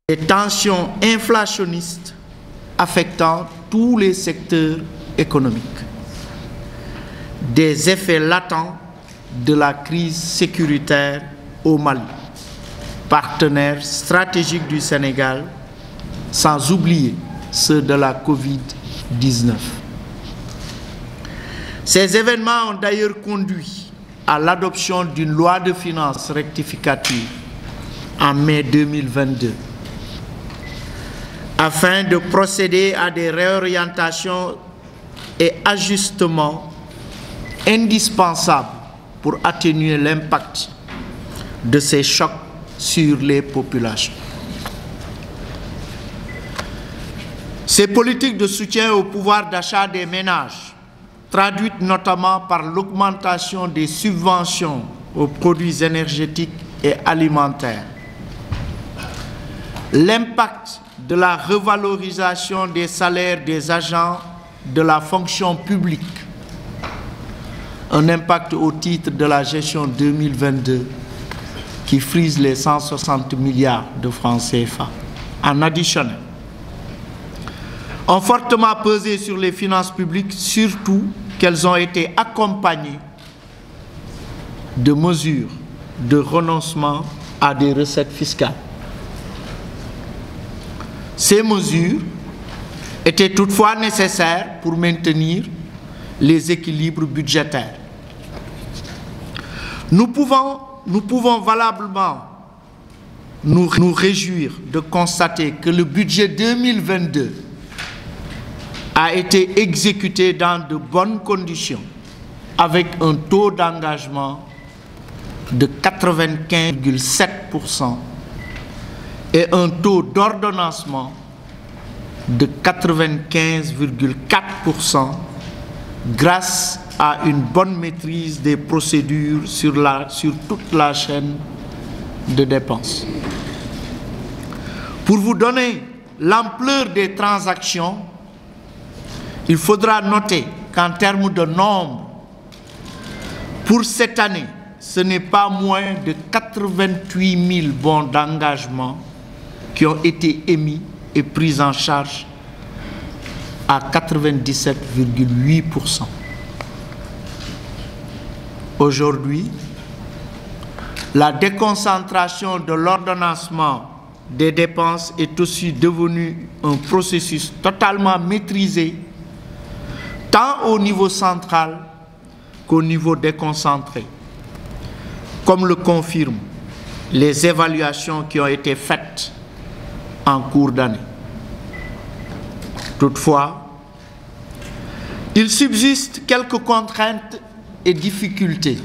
des tensions inflationnistes affectant tous les secteurs économiques, des effets latents de la crise sécuritaire au Mali, partenaire stratégique du Sénégal, sans oublier ceux de la Covid-19. Ces événements ont d'ailleurs conduit à l'adoption d'une loi de finances rectificative en mai 2022, afin de procéder à des réorientations et ajustements indispensables pour atténuer l'impact de ces chocs sur les populations. Ces politiques de soutien au pouvoir d'achat des ménages, traduites notamment par l'augmentation des subventions aux produits énergétiques et alimentaires, l'impact de la revalorisation des salaires des agents de la fonction publique, un impact au titre de la gestion 2022 qui frise les 160 milliards de francs CFA. En additionnel, ont fortement pesé sur les finances publiques, surtout qu'elles ont été accompagnées de mesures de renoncement à des recettes fiscales. Ces mesures étaient toutefois nécessaires pour maintenir les équilibres budgétaires. Nous pouvons valablement nous réjouir de constater que le budget 2022 a été exécuté dans de bonnes conditions, avec un taux d'engagement de 95,7% et un taux d'ordonnancement de 95,4% grâce à une bonne maîtrise des procédures sur toute la chaîne de dépenses. Pour vous donner l'ampleur des transactions, il faudra noter qu'en termes de nombre, pour cette année, ce n'est pas moins de 88 000 bons d'engagement qui ont été émis et pris en charge à 97,8%. Aujourd'hui, la déconcentration de l'ordonnancement des dépenses est aussi devenue un processus totalement maîtrisé, tant au niveau central qu'au niveau déconcentré, comme le confirment les évaluations qui ont été faites en cours d'année. Toutefois, il subsiste quelques contraintes et difficultés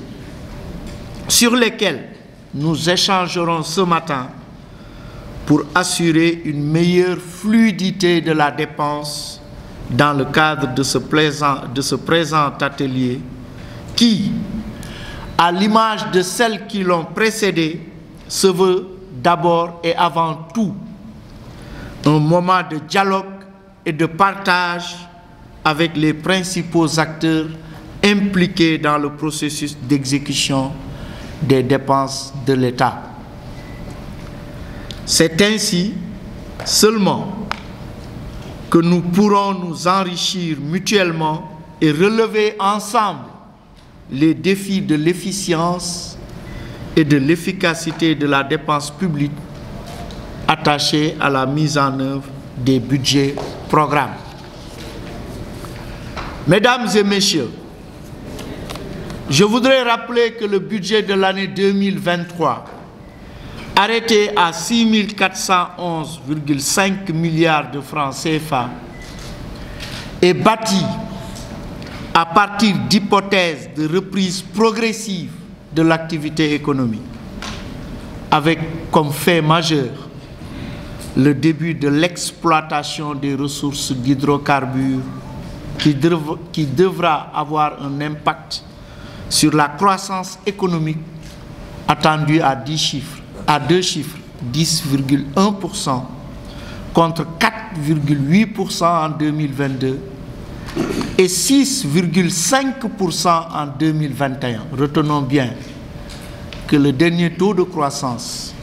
sur lesquelles nous échangerons ce matin pour assurer une meilleure fluidité de la dépense dans le cadre de ce présent atelier qui, à l'image de celles qui l'ont précédé, se veut d'abord et avant tout un moment de dialogue et de partage avec les principaux acteurs impliqués dans le processus d'exécution des dépenses de l'État. C'est ainsi seulement que nous pourrons nous enrichir mutuellement et relever ensemble les défis de l'efficience et de l'efficacité de la dépense publique attachés à la mise en œuvre des budgets programmes. Mesdames et messieurs, je voudrais rappeler que le budget de l'année 2023, arrêté à 6 411,5 milliards de francs CFA, est bâti à partir d'hypothèses de reprise progressive de l'activité économique, avec comme fait majeur le début de l'exploitation des ressources d'hydrocarbures qui devra avoir un impact sur la croissance économique attendue à deux chiffres, 10,1% contre 4,8% en 2022 et 6,5% en 2021. Retenons bien que le dernier taux de croissance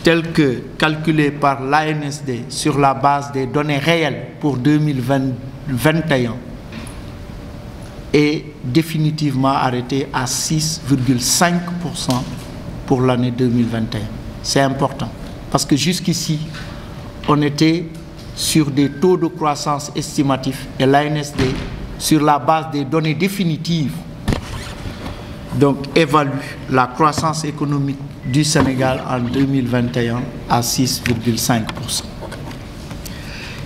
tel que calculé par l'ANSD sur la base des données réelles pour 2021 est définitivement arrêté à 6,5% pour l'année 2021. C'est important parce que jusqu'ici, on était sur des taux de croissance estimatifs et l'ANSD, sur la base des données définitives, donc évalue la croissance économique du Sénégal en 2021 à 6,5%.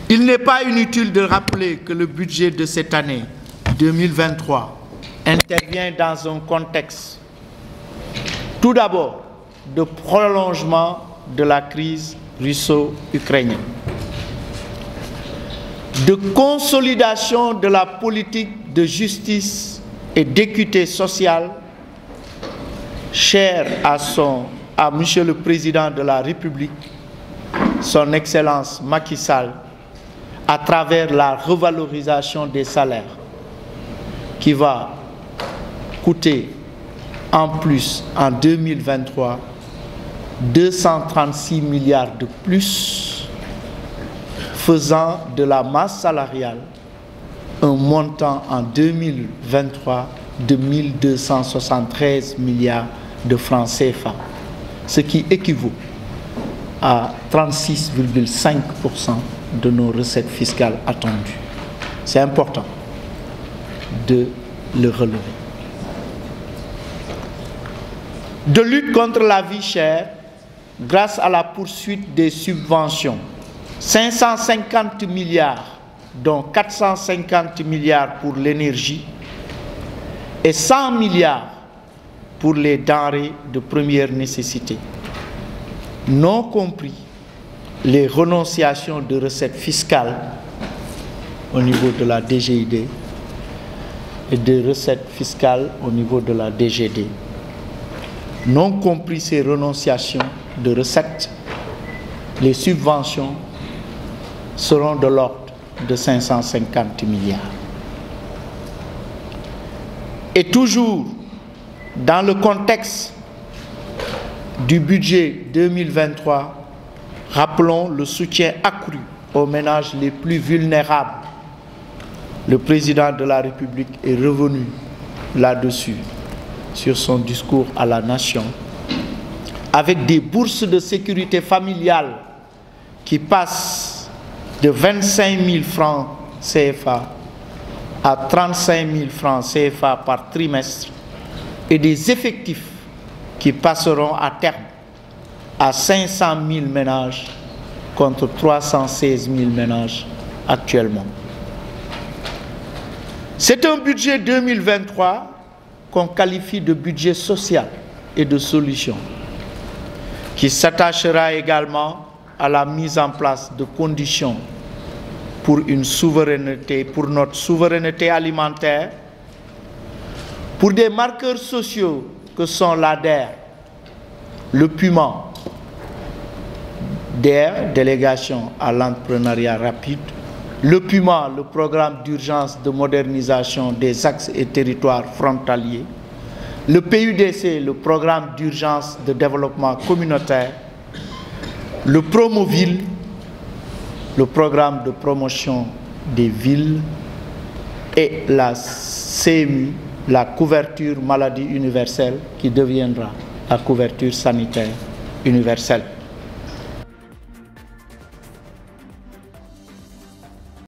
Il n'est pas inutile de rappeler que le budget de cette année 2023 intervient dans un contexte, tout d'abord, de prolongement de la crise russo-ukrainienne, de consolidation de la politique de justice et d'équité sociale chère à Monsieur le Président de la République, son Excellence Macky Sall, à travers la revalorisation des salaires qui va coûter en plus en 2023 236 milliards de plus, faisant de la masse salariale un montant en 2023 de 1273 milliards de francs CFA, ce qui équivaut à 36,5% de nos recettes fiscales attendues. C'est important de le relever. De lutte contre la vie chère, grâce à la poursuite des subventions, 550 milliards, dont 450 milliards pour l'énergie et 100 milliards pour les denrées de première nécessité, non compris les renonciations de recettes fiscales au niveau de la DGID et de recettes fiscales au niveau de la DGD. Non compris ces renonciations de recettes, les subventions seront de l'ordre de 550 milliards. Et toujours dans le contexte du budget 2023, rappelons le soutien accru aux ménages les plus vulnérables. Le président de la République est revenu là-dessus sur son discours à la nation, avec des bourses de sécurité familiale qui passent de 25 000 francs CFA à 35 000 francs CFA par trimestre et des effectifs qui passeront à terme à 500 000 ménages contre 316 000 ménages actuellement. C'est un budget 2023 qu'on qualifie de budget social et de solution, qui s'attachera également à la mise en place de conditions pour une souveraineté, pour notre souveraineté alimentaire, pour des marqueurs sociaux que sont l'ADER, le PUMA, DER, délégation à l'entrepreneuriat rapide, le PUMA, le programme d'urgence de modernisation des axes et territoires frontaliers, le PUDC, le programme d'urgence de développement communautaire, le Promoville, le programme de promotion des villes, et la CMU, la couverture maladie universelle, qui deviendra la couverture sanitaire universelle.